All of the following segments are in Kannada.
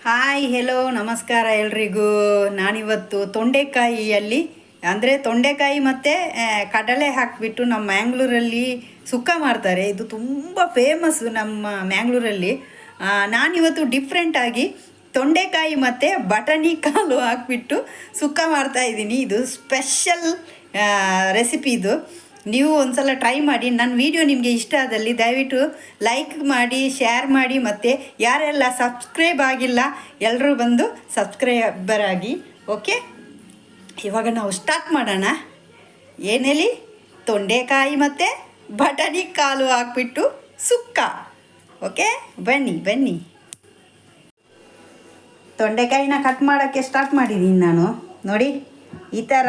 ಹಾಯ್ ಹೆಲೋ ನಮಸ್ಕಾರ ಎಲ್ರಿಗೂ. ನಾನಿವತ್ತು ತೊಂಡೆಕಾಯಿಯಲ್ಲಿ ಅಂದರೆ ತೊಂಡೆಕಾಯಿ ಮತ್ತು ಕಡಲೆ ಹಾಕಿಬಿಟ್ಟು ನಮ್ಮ ಮ್ಯಾಂಗ್ಳೂರಲ್ಲಿ ಸುಕ್ಕ ಮಾಡ್ತಾರೆ. ಇದು ತುಂಬ ಫೇಮಸ್ಸು ನಮ್ಮ ಮ್ಯಾಂಗ್ಳೂರಲ್ಲಿ. ನಾನಿವತ್ತು ಡಿಫ್ರೆಂಟಾಗಿ ತೊಂಡೆಕಾಯಿ ಮತ್ತು ಬಟಾಣಿ ಕಾಳು ಹಾಕಿಬಿಟ್ಟು ಸುಕ್ಕ ಮಾಡ್ತಾಯಿದ್ದೀನಿ. ಇದು ಸ್ಪೆಷಲ್ ರೆಸಿಪಿ. ಇದು ನೀವು ಒಂದ್ಸಲ ಟ್ರೈ ಮಾಡಿ. ನನ್ನ ವಿಡಿಯೋ ನಿಮಗೆ ಇಷ್ಟ ಆದಲ್ಲಿ ದಯವಿಟ್ಟು ಲೈಕ್ ಮಾಡಿ, ಶೇರ್ ಮಾಡಿ, ಮತ್ತು ಯಾರೆಲ್ಲ ಸಬ್ಸ್ಕ್ರೈಬ್ ಆಗಿಲ್ಲ ಎಲ್ಲರೂ ಬಂದು ಸಬ್ಸ್ಕ್ರೈಬರ್ ಆಗಿ. ಓಕೆ, ಇವಾಗ ನಾವು ಸ್ಟಾರ್ಟ್ ಮಾಡೋಣ. ಏನೇಳಿ ತೊಂಡೆಕಾಯಿ ಮತ್ತು ಬಟಾಣಿ ಕಾಳು ಹಾಕ್ಬಿಟ್ಟು ಸುಕ್ಕ. ಓಕೆ, ಬನ್ನಿ ಬನ್ನಿ. ತೊಂಡೆಕಾಯಿನ ಕಟ್ ಮಾಡೋಕ್ಕೆ ಸ್ಟಾರ್ಟ್ ಮಾಡಿದ್ದೀನಿ ನಾನು. ನೋಡಿ, ಈ ಥರ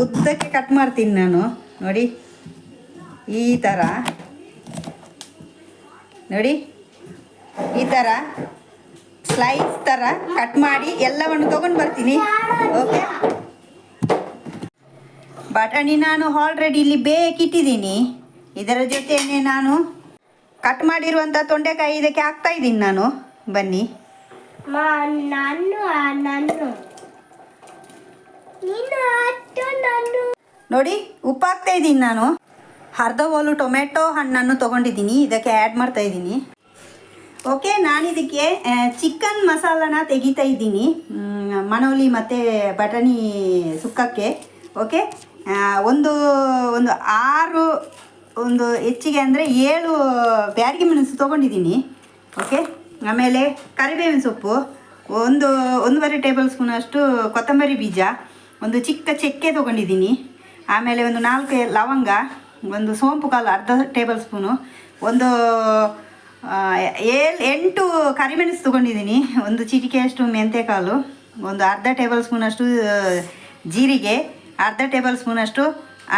ಉದ್ದಕ್ಕೆ ಕಟ್ ಮಾಡ್ತೀನಿ ನಾನು. ನೋಡಿ, ಈ ಥರ ನೋಡಿ, ಈ ಥರ ಸ್ಲೈಸ್ ಥರ ಕಟ್ ಮಾಡಿ ಎಲ್ಲವನ್ನು ತೊಗೊಂಡು ಬರ್ತೀನಿ. ಓಕೆ, ಬಟಾಣಿ ನಾನು ಆಲ್ರೆಡಿ ಇಲ್ಲಿ ಬೇಕಿಟ್ಟಿದ್ದೀನಿ. ಇದರ ಜೊತೆಯೇ ನಾನು ಕಟ್ ಮಾಡಿರುವಂಥ ತೊಂಡೆಕಾಯಿ ಇದಕ್ಕೆ ಹಾಕ್ತಾಯಿದ್ದೀನಿ ನಾನು. ಬನ್ನಿ. ನೋಡಿ, ಉಪ್ಪು ಹಾಕ್ತಾಯಿದ್ದೀನಿ ನಾನು. ಅರ್ಧ ಹೋಲು ಟೊಮೆಟೊ ಹಣ್ಣನ್ನು ತೊಗೊಂಡಿದ್ದೀನಿ, ಇದಕ್ಕೆ ಆ್ಯಡ್ ಮಾಡ್ತಾಯಿದ್ದೀನಿ. ಓಕೆ, ನಾನಿದಕ್ಕೆ ಚಿಕನ್ ಮಸಾಲನ ತೆಗಿತಾ ಇದ್ದೀನಿ ಮನೋಲಿ ಮತ್ತು ಬಟಾಣಿ ಸುಕ್ಕಕ್ಕೆ. ಓಕೆ, ಒಂದು 6 ಒಂದು ಹೆಚ್ಚಿಗೆ ಅಂದರೆ 7 ಬ್ಯಾಡಗಿ ಮೆಣಸು ತೊಗೊಂಡಿದ್ದೀನಿ. ಓಕೆ, ಆಮೇಲೆ ಕರಿಬೇವಿನ ಸೊಪ್ಪು, 1.5 ಟೇಬಲ್ ಸ್ಪೂನ್ ಅಷ್ಟು ಕೊತ್ತಂಬರಿ ಬೀಜ, ಒಂದು ಚಿಕ್ಕ ಚಕ್ಕೆ ತೊಗೊಂಡಿದ್ದೀನಿ. ಆಮೇಲೆ ಒಂದು 4 ಲವಂಗ, ಒಂದು ಸೋಂಪು ಕಾಳು ಅರ್ಧ ಟೇಬಲ್ ಸ್ಪೂನು, ಒಂದು 8 ಕರಿಮೆಣಸು ತೊಗೊಂಡಿದ್ದೀನಿ, ಒಂದು ಚಿಟಿಕೆಯಷ್ಟು ಮೆಂತ್ಯಕಾಳು, ಒಂದು ಅರ್ಧ ಟೇಬಲ್ ಸ್ಪೂನಷ್ಟು ಜೀರಿಗೆ, ಅರ್ಧ ಟೇಬಲ್ ಸ್ಪೂನಷ್ಟು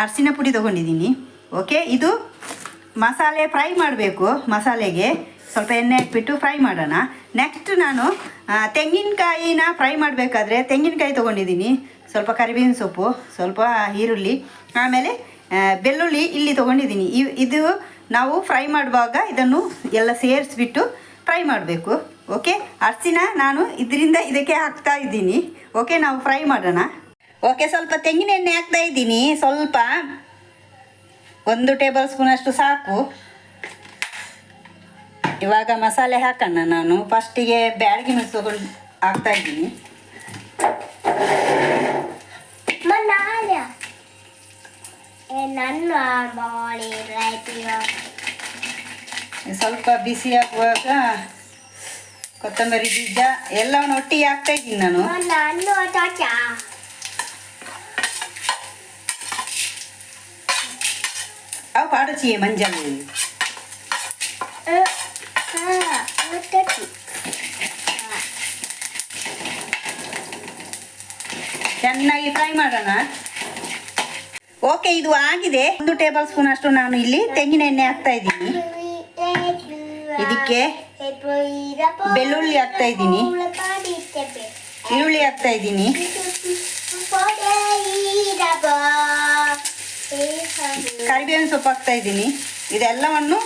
ಅರಿಶಿನ ಪುಡಿ ತೊಗೊಂಡಿದ್ದೀನಿ. ಓಕೆ, ಇದು ಮಸಾಲೆ ಫ್ರೈ ಮಾಡಬೇಕು. ಮಸಾಲೆಗೆ ಸ್ವಲ್ಪ ಎಣ್ಣೆ ಹಾಕ್ಬಿಟ್ಟು ಫ್ರೈ ಮಾಡೋಣ. ನೆಕ್ಸ್ಟ್ ನಾನು ತೆಂಗಿನಕಾಯಿನ ಫ್ರೈ ಮಾಡಬೇಕಾದ್ರೆ ತೆಂಗಿನಕಾಯಿ ತೊಗೊಂಡಿದ್ದೀನಿ, ಸ್ವಲ್ಪ ಕರಿಬೇವಿನ ಸೊಪ್ಪು, ಸ್ವಲ್ಪ ಈರುಳ್ಳಿ, ಆಮೇಲೆ ಬೆಳ್ಳುಳ್ಳಿ ಇಲ್ಲಿ ತೊಗೊಂಡಿದ್ದೀನಿ. ಇದು ನಾವು ಫ್ರೈ ಮಾಡುವಾಗ ಇದನ್ನು ಎಲ್ಲ ಸೇರಿಸ್ಬಿಟ್ಟು ಫ್ರೈ ಮಾಡಬೇಕು. ಓಕೆ, ಅರಿಶಿನ ನಾನು ಇದರಿಂದ ಇದಕ್ಕೆ ಹಾಕ್ತಾ ಇದ್ದೀನಿ. ಓಕೆ, ನಾವು ಫ್ರೈ ಮಾಡೋಣ. ಓಕೆ, ಸ್ವಲ್ಪ ತೆಂಗಿನ ಎಣ್ಣೆ ಹಾಕ್ತಾ ಇದ್ದೀನಿ. ಸ್ವಲ್ಪ 1 ಟೇಬಲ್ ಸ್ಪೂನಷ್ಟು ಸಾಕು. ಇವಾಗ ಮಸಾಲೆ ಹಾಕೋಣ. ನಾನು ಫಸ್ಟಿಗೆ ಬ್ಯಾಡಗಿ ಮೆಣಸು ತೊಗೊಂಡು ಹಾಕ್ತಾಯಿದ್ದೀನಿ. ಸ್ವಲ್ಪ ಬಿಸಿ ಆಗುವಾಗ ಕೊತ್ತಂಬರಿ ಬೀಜ ಎಲ್ಲವನ್ನು ಒಟ್ಟಿಗೆ ಹಾಕ್ತಾ ಇದ್ದೀನಿ ನಾನು. ಅವು ಪಾಡಚಿಯೇ ಮಂಜಲ್ ಚೆನ್ನಾಗಿ ಫ್ರೈ ಮಾಡೋಣ. ಓಕೆ, ಇದು ಆಗಿದೆ. 1 ಟೇಬಲ್ ಸ್ಪೂನ್ ಅಷ್ಟು ನಾನು ಇಲ್ಲಿ ತೆಂಗಿನ ಎಣ್ಣೆ ಹಾಕ್ತಾ ಇದ್ದೀನಿ. ಇದಕ್ಕೆ ಬೆಳ್ಳುಳ್ಳಿ ಹಾಕ್ತಾ ಇದ್ದೀನಿ, ಈರುಳ್ಳಿ ಹಾಕ್ತಾ ಇದ್ದೀನಿ, ಕರಿಬೇವಿನ ಸೊಪ್ಪು ಹಾಕ್ತಾ ಇದ್ದೀನಿ. ಇದೆಲ್ಲವನ್ನು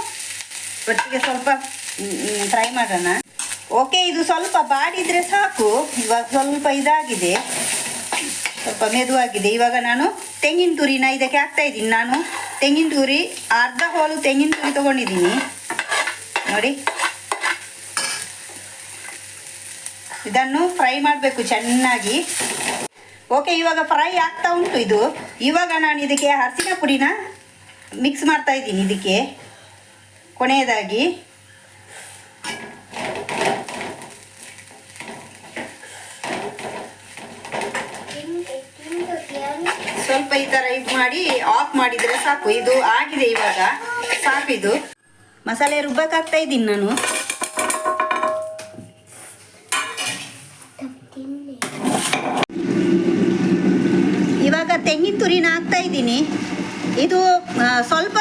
ಒಟ್ಟಿಗೆ ಸ್ವಲ್ಪ ಫ್ರೈ ಮಾಡೋಣ. ಓಕೆ, ಇದು ಸ್ವಲ್ಪ ಬಾಡಿದ್ರೆ ಸಾಕು. ಇವಾಗ ಸ್ವಲ್ಪ ಇದಾಗಿದೆ, ಸ್ವಲ್ಪ ಮೆದುವಾಗಿದೆ. ಇವಾಗ ನಾನು ತೆಂಗಿನ ತುರಿನ ಇದಕ್ಕೆ ಹಾಕ್ತಾ ಇದ್ದೀನಿ. ನಾನು ತೆಂಗಿನ ತುರಿ ಅರ್ಧ ಹೋಲು ತೆಂಗಿನ ತುರಿ ತೊಗೊಂಡಿದ್ದೀನಿ. ನೋಡಿ, ಇದನ್ನು ಫ್ರೈ ಮಾಡಬೇಕು ಚೆನ್ನಾಗಿ. ಓಕೆ, ಇವಾಗ ಫ್ರೈ ಆಗ್ತಾ ಉಂಟು ಇದು. ಇವಾಗ ನಾನು ಇದಕ್ಕೆ ಅರಿಶಿನ ಪುಡಿನ ಮಿಕ್ಸ್ ಮಾಡ್ತಾ ಇದ್ದೀನಿ. ಇದಕ್ಕೆ ಕೊನೆಯದಾಗಿ ಸ್ವಲ್ಪ ಈ ಥರ ಇದು ಮಾಡಿ ಆಫ್ ಮಾಡಿದರೆ ಸಾಕು. ಇದು ಆಗಿದೆ, ಇವಾಗ ಸಾಕು. ಇದು ಮಸಾಲೆ ರುಬ್ಬಕ್ಕೆ ಹಾಕ್ತಾ ಇದ್ದೀನಿ ನಾನು. ಇವಾಗ ತೆಂಗಿನ ತುರಿನ ಹಾಕ್ತಾ ಇದ್ದೀನಿ. ಇದು ಸ್ವಲ್ಪ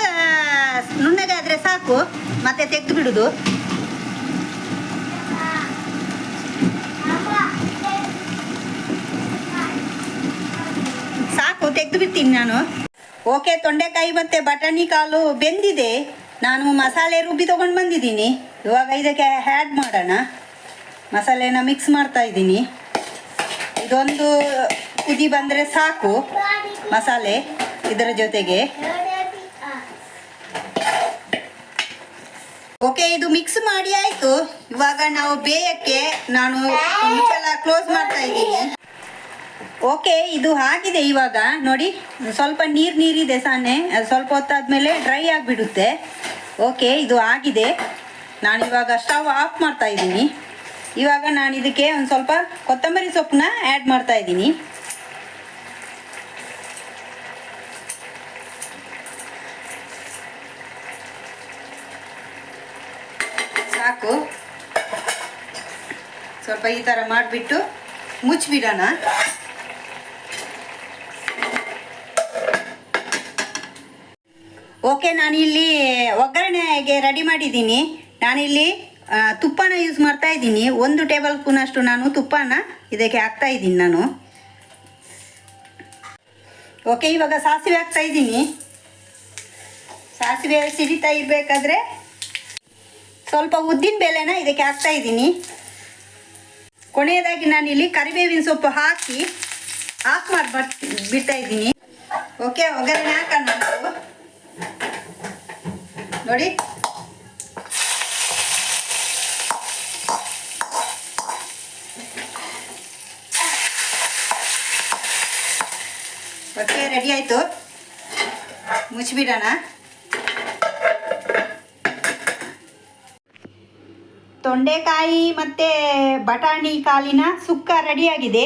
ನುಣ್ಣಗಾದರೆ ಸಾಕು, ಮತ್ತೆ ತೆಗೆದು ಬಿಡೋದು. ಸಾಕು, ತೆಗೆದು ಬಿಡ್ತೀನಿ ನಾನು. ಓಕೆ, ತೊಂಡೆಕಾಯಿ ಮತ್ತು ಬಟಾಣಿ ಕಾಳು ಬೆಂದಿದೆ. ನಾನು ಮಸಾಲೆ ರುಬ್ಬಿ ತೊಗೊಂಡು ಬಂದಿದ್ದೀನಿ. ಇವಾಗ ಇದಕ್ಕೆ ಆ್ಯಡ್ ಮಾಡೋಣ. ಮಸಾಲೆನ ಮಿಕ್ಸ್ ಮಾಡ್ತಾ ಇದ್ದೀನಿ. ಇದೊಂದು ಕುದಿ ಬಂದರೆ ಸಾಕು ಮಸಾಲೆ ಇದರ ಜೊತೆಗೆ. ಓಕೆ, ಇದು ಮಿಕ್ಸ್ ಮಾಡಿ ಆಯಿತು. ಇವಾಗ ನಾವು ಬೇಯಕ್ಕೆ ನಾನು ಮುಚ್ಚಳ ಕ್ಲೋಸ್ ಮಾಡ್ತಾ ಇದ್ದೀನಿ. ಓಕೆ, ಇದು ಆಗಿದೆ. ಇವಾಗ ನೋಡಿ, ಸ್ವಲ್ಪ ನೀರಿದೆ ಸಾನೆ, ಅದು ಸ್ವಲ್ಪ ಹೊತ್ತಾದ್ಮೇಲೆ ಡ್ರೈ ಆಗಿಬಿಡುತ್ತೆ. ಓಕೆ, ಇದು ಆಗಿದೆ. ನಾನಿವಾಗ ಸ್ಟವ್ ಆಫ್ ಮಾಡ್ತಾ ಇದ್ದೀನಿ. ಇವಾಗ ನಾನು ಇದಕ್ಕೆ ಒಂದು ಸ್ವಲ್ಪ ಕೊತ್ತಂಬರಿ ಸೊಪ್ಪನ್ನ ಆ್ಯಡ್ ಮಾಡ್ತಾ ಇದ್ದೀನಿ. ಸಾಕು. ಸ್ವಲ್ಪ ಈ ಥರ ಮಾಡಿಬಿಟ್ಟು ಮುಚ್ಚಿಬಿಡೋಣ. ಓಕೆ, ನಾನಿಲ್ಲಿ ಒಗ್ಗರಣೆಗೆ ರೆಡಿ ಮಾಡಿದ್ದೀನಿ. ನಾನಿಲ್ಲಿ ತುಪ್ಪನ ಯೂಸ್ ಮಾಡ್ತಾ ಇದ್ದೀನಿ. 1 ಟೇಬಲ್ ಸ್ಪೂನಷ್ಟು ನಾನು ತುಪ್ಪನ ಇದಕ್ಕೆ ಹಾಕ್ತಾ ಇದ್ದೀನಿ ನಾನು. ಓಕೆ, ಇವಾಗ ಸಾಸಿವೆ ಹಾಕ್ತಾ ಇದ್ದೀನಿ. ಸಾಸಿವೆ ಸಿಡಿತಾ ಇರಬೇಕಾದ್ರೆ ಸ್ವಲ್ಪ ಉದ್ದಿನ ಬೇಳೆನ ಇದಕ್ಕೆ ಹಾಕ್ತಾ ಇದ್ದೀನಿ. ಕೊನೆಯದಾಗಿ ನಾನಿಲ್ಲಿ ಕರಿಬೇವಿನ ಸೊಪ್ಪು ಹಾಕಿ ಆಫ್ ಮಾಡಿ ಬಿಡ್ತಾ ಇದ್ದೀನಿ. ಓಕೆ, ಒಗ್ಗರಣೆ ಹಾಕೋಣ ನಾವು. ನೋಡಿ, ಓಕೆ, ರೆಡಿ ಆಯಿತು. ಮುಚ್ಚಿಬಿಡೋಣ. ತೊಂಡೆಕಾಯಿ ಮತ್ತು ಬಟಾಣಿ ಕಾಳಿನ ಸುಕ್ಕ ರೆಡಿಯಾಗಿದೆ.